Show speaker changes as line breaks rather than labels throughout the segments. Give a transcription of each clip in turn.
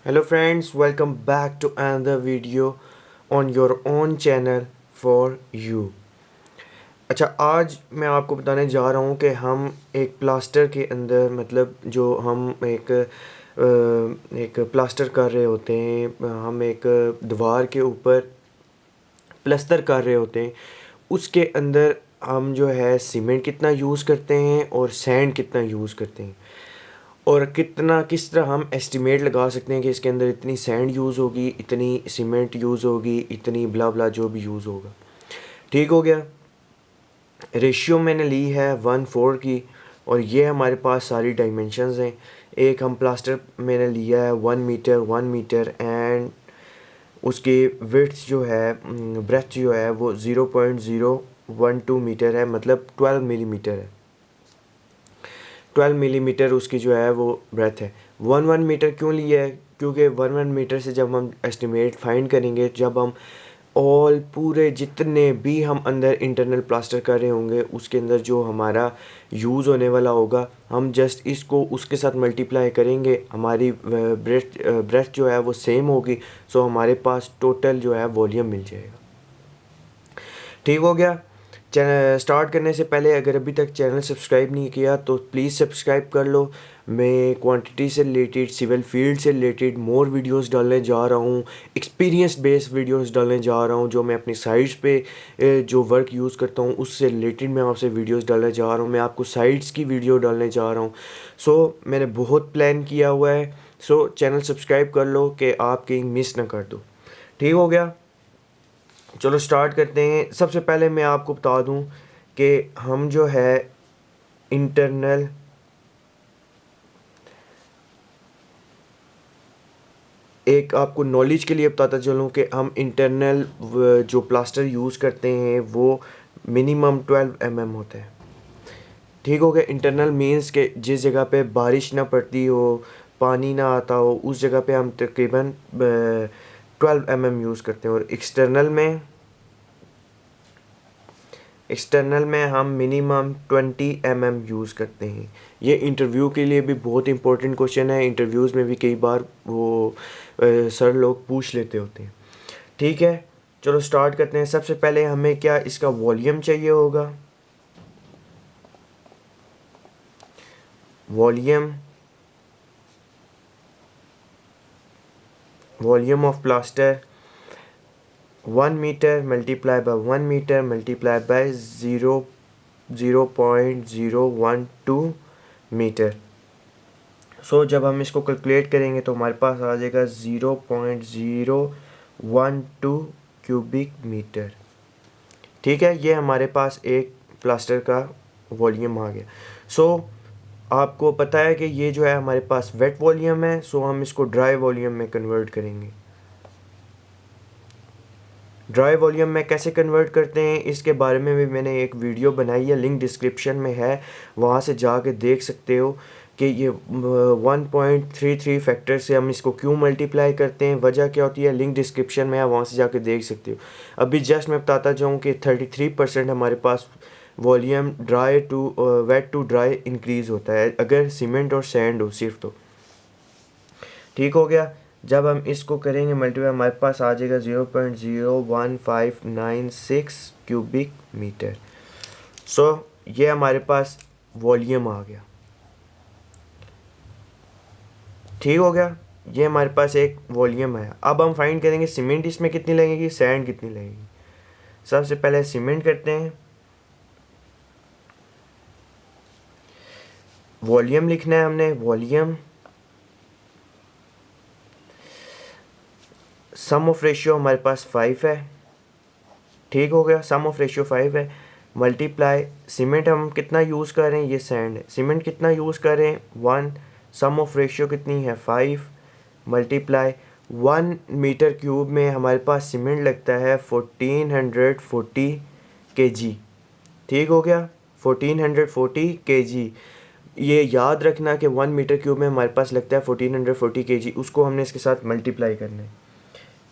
Hello friends, welcome back to another video on your own channel for you। अच्छा, आज मैं आपको बताने जा रहा हूँ कि हम एक प्लास्टर के अंदर मतलब जो हम एक प्लास्टर कर रहे होते हैं, हम एक दीवार के ऊपर प्लस्तर कर रहे होते हैं, उसके अंदर हम जो है सीमेंट कितना यूज़ करते हैं और सैंड कितना यूज़ करते हैं और कितना किस तरह हम एस्टिमेट लगा सकते हैं कि इसके अंदर इतनी सैंड यूज़ होगी, इतनी सीमेंट यूज़ होगी, इतनी ब्ला ब्ला जो भी यूज़ होगा। ठीक हो गया। रेशियो मैंने ली है 1:4 की और ये हमारे पास सारी डायमेंशंस हैं। एक हम प्लास्टर मैंने लिया है 1 मीटर एंड उसकी विड्थ जो है ब्रेथ जो है वो 0.012 मीटर है, मतलब 12 मिलीमीटर है। 12 मिलीमीटर उसकी जो है वो ब्रेथ है। 1 मीटर क्यों लिया है? क्योंकि 1 मीटर से जब हम एस्टिमेट फाइंड करेंगे, जब हम ऑल पूरे जितने भी हम अंदर इंटरनल प्लास्टर कर रहे होंगे उसके अंदर जो हमारा यूज़ होने वाला होगा, हम जस्ट इसको उसके साथ मल्टीप्लाई करेंगे, हमारी ब्रेथ जो है वो सेम होगी, सो हमारे पास टोटल जो है वॉल्यूम मिल जाएगा। ठीक हो गया। चैनल स्टार्ट करने से पहले अगर अभी तक चैनल सब्सक्राइब नहीं किया तो प्लीज़ सब्सक्राइब कर लो। मैं क्वांटिटी से रिलेटेड, सिविल फील्ड से रिलेटेड मोर वीडियोस डालने जा रहा हूँ, एक्सपीरियंस बेस्ड वीडियोस डालने जा रहा हूँ। जो मैं अपनी साइट्स पे जो वर्क यूज़ करता हूँ उससे रिलेटेड मैं आपसे वीडियोस डालने जा रहा हूँ। मैं आपको साइट्स की वीडियो डालने जा रहा हूँ। सो मैंने बहुत प्लान किया हुआ है। सो चैनल सब्सक्राइब कर लो कि आप कहीं मिस ना कर दो। ठीक हो गया। चलो स्टार्ट करते हैं। सबसे पहले मैं आपको बता दूं कि हम जो है इंटरनल एक आपको नॉलेज के लिए बताता चलूं कि हम इंटरनल जो प्लास्टर यूज़ करते हैं वो मिनिमम 12 mm होता है। ठीक हो गया। इंटरनल मीन्स के जिस जगह पे बारिश ना पड़ती हो, पानी ना आता हो, उस जगह पे हम तकरीबन 12 mm यूज़ करते हैं। और एक्सटर्नल में हम मिनिमम 20 mm यूज़ करते हैं। ये इंटरव्यू के लिए भी बहुत इंपॉर्टेंट क्वेश्चन है। इंटरव्यूज़ में भी कई बार वो सर लोग पूछ लेते होते हैं। ठीक है, चलो स्टार्ट करते हैं। सबसे पहले हमें क्या इसका वॉल्यूम चाहिए होगा। Volume of plaster 1 metre multiply by 1 metre multiply by 0.012 metre. So जब हम इसको कैलकुलेट करेंगे तो हमारे पास आ जाएगा 0.012 क्यूबिक मीटर। ठीक है, ये हमारे पास एक प्लास्टर का वॉल्यूम आ गया। सो आपको पता है कि ये जो है हमारे पास वेट वॉल्यूम है, सो हम इसको ड्राई वॉल्यूम में कन्वर्ट करेंगे। ड्राई वॉल्यूम में कैसे कन्वर्ट करते हैं इसके बारे में भी मैंने एक वीडियो बनाई है, लिंक डिस्क्रिप्शन में है, वहाँ से जाके देख सकते हो कि ये 1.33 फैक्टर से हम इसको क्यों मल्टीप्लाई करते हैं, वजह क्या होती है, लिंक डिस्क्रिप्शन में है, वहाँ से जाके देख सकते हो। अभी जस्ट मैं बताता जाऊँ कि 33% हमारे पास volume dry to wet to dry increase होता है अगर सीमेंट और सैंड हो सिर्फ तो। ठीक हो गया। जब हम इसको करेंगे मल्टीप्लाई, हमारे पास आ जाएगा 0.01596 क्यूबिक मीटर। सो ये हमारे पास वॉल्यूम आ गया। ठीक हो गया, ये हमारे पास एक वॉल्यूम है। अब हम फाइंड करेंगे सीमेंट इसमें कितनी लगेगी, सैंड कितनी लगेगी। सबसे पहले सीमेंट करते हैं। वॉल्यूम लिखना है हमने, वॉल्यूम सम ऑफ रेशियो हमारे पास 5 है। ठीक हो गया, सम ऑफ रेशियो 5 है। मल्टीप्लाई सीमेंट हम कितना यूज़ कर रहे हैं, ये सैंड है, सीमेंट कितना यूज़ कर रहे हैं 1, सम ऑफ रेशियो कितनी है 5, मल्टीप्लाई 1 मीटर क्यूब में हमारे पास सीमेंट लगता है 1440 kg। ठीक हो गया, 1440 kg। ये याद रखना कि 1 मीटर क्यूब में हमारे पास लगता है 1440 kg, उसको हमने इसके साथ मल्टीप्लाई करना है।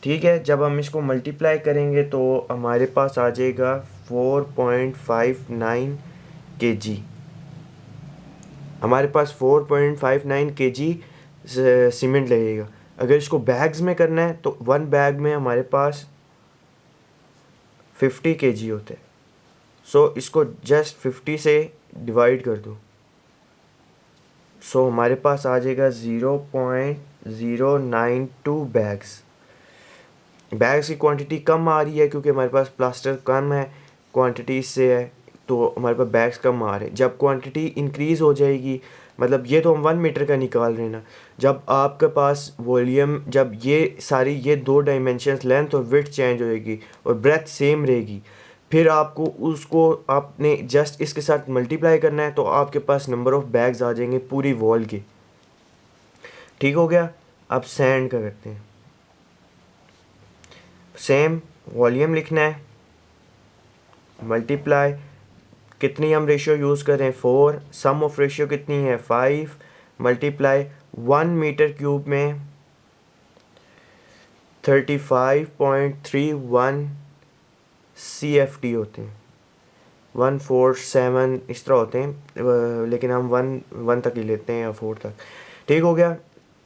ठीक है, जब हम इसको मल्टीप्लाई करेंगे तो हमारे पास आ जाएगा 4.59 kg। हमारे पास 4.59 kg सीमेंट लगेगा। अगर इसको बैग्स में करना है तो 1 बैग में हमारे पास 50 kg होते हैं। सो इसको जस्ट 50 से डिवाइड कर दो। सो हमारे पास आ जाएगा 0.092 बैग्स। बैग्स की क्वांटिटी कम आ रही है क्योंकि हमारे पास प्लास्टर कम है क्वांटिटी से है, तो हमारे पास बैग्स कम आ रहे हैं। जब क्वांटिटी इंक्रीज़ हो जाएगी, मतलब ये तो हम 1 मीटर का निकाल रहे हैं ना, जब आपके पास वॉल्यूम, जब ये सारी ये 2 डायमेंशंस लेंथ और विड्थ चेंज होएगी और ब्रेथ सेम रहेगी, फिर आपको उसको आपने जस्ट इसके साथ मल्टीप्लाई करना है, तो आपके पास नंबर ऑफ़ बैग्स आ जाएंगे पूरी वॉल के। ठीक हो गया। अब सैंड का करते हैं। सेम वॉल्यूम लिखना है, मल्टीप्लाई, कितनी हम रेशियो यूज़ करें 4, सम ऑफ रेशियो कितनी है 5, मल्टीप्लाई 1 मीटर क्यूब में 35.31 CFT होते हैं, 147 इस तरह होते हैं, लेकिन हम 1 तक ही लेते हैं या 4 तक। ठीक हो गया।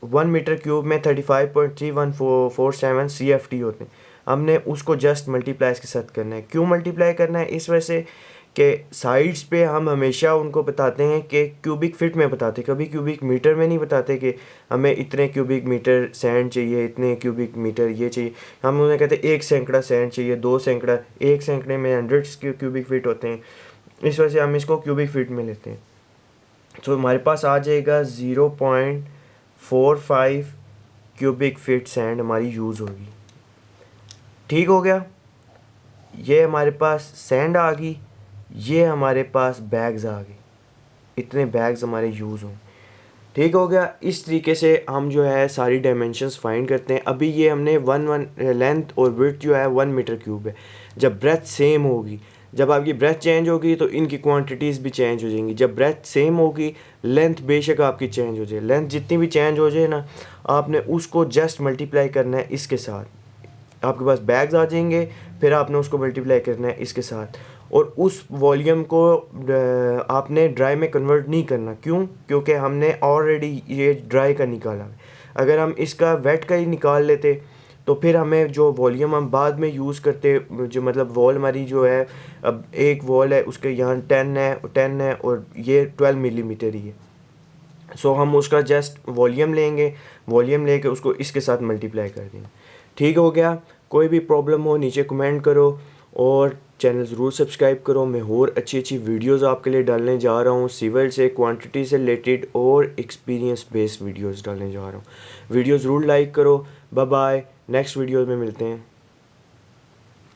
1 मीटर क्यूब में 35.3147 CFT होते हैं। हमने उसको जस्ट मल्टीप्लाई इसके साथ करना है। क्यों मल्टीप्लाई करना है? इस वजह से कि साइड्स पे हम हमेशा उनको बताते हैं कि क्यूबिक फिट में बताते, कभी क्यूबिक मीटर में नहीं बताते कि हमें इतने क्यूबिक मीटर सैंड चाहिए, इतने क्यूबिक मीटर ये चाहिए। हम उन्हें कहते हैं 1 सैकड़ा सैंड चाहिए, 2 सैकड़ा, 1 सैकड़े में 100 क्यूबिक फिट होते हैं, इस वजह से हम इसको क्यूबिक फिट में लेते हैं। तो हमारे पास आ जाएगा 0.45 क्यूबिक फिट सैंड हमारी यूज़ होगी। ठीक हो गया। ये हमारे पास सैंड आ गई, ये हमारे पास बैग्स आ गए, इतने बैग्स हमारे यूज़ हों। ठीक हो गया। इस तरीके से हम जो है सारी डायमेंशंस फाइंड करते हैं। अभी ये हमने 1 लेंथ और विड्थ जो है 1 मीटर क्यूब है। जब ब्रेथ सेम होगी, जब आपकी ब्रेथ चेंज होगी तो इनकी क्वांटिटीज़ भी चेंज हो जाएंगी। जब ब्रेथ सेम होगी, लेंथ बेशक आपकी चेंज हो जाए, लेंथ जितनी भी चेंज हो जाए ना, आपने उसको जस्ट मल्टीप्लाई करना है इसके साथ, आपके पास बैग्स आ जाएंगे, फिर आपने उसको मल्टीप्लाई करना है इसके साथ, और उस वॉल्यूम को आपने ड्राई में कन्वर्ट नहीं करना। क्यों? क्योंकि हमने ऑलरेडी ये ड्राई का निकाला है। अगर हम इसका वेट का ही निकाल लेते तो फिर हमें जो वॉल्यूम हम बाद में यूज़ करते, जो मतलब वॉल हमारी जो है, अब एक वॉल है उसके यहाँ 10 है और ये 12 मिलीमीटर ही है। सो हम उसका जस्ट वॉल्यूम लेंगे, वॉल्यूम लेके उसको इसके साथ मल्टीप्लाई कर देंगे। ठीक हो गया। कोई भी प्रॉब्लम हो नीचे कमेंट करो और चैनल ज़रूर सब्सक्राइब करो। मैं और अच्छी वीडियोस आपके लिए डालने जा रहा हूँ, सिविल से, क्वांटिटी से रिलेटेड और एक्सपीरियंस बेस्ड वीडियोस डालने जा रहा हूँ। वीडियो ज़रूर लाइक करो। बाय बाय, नेक्स्ट वीडियो में मिलते हैं।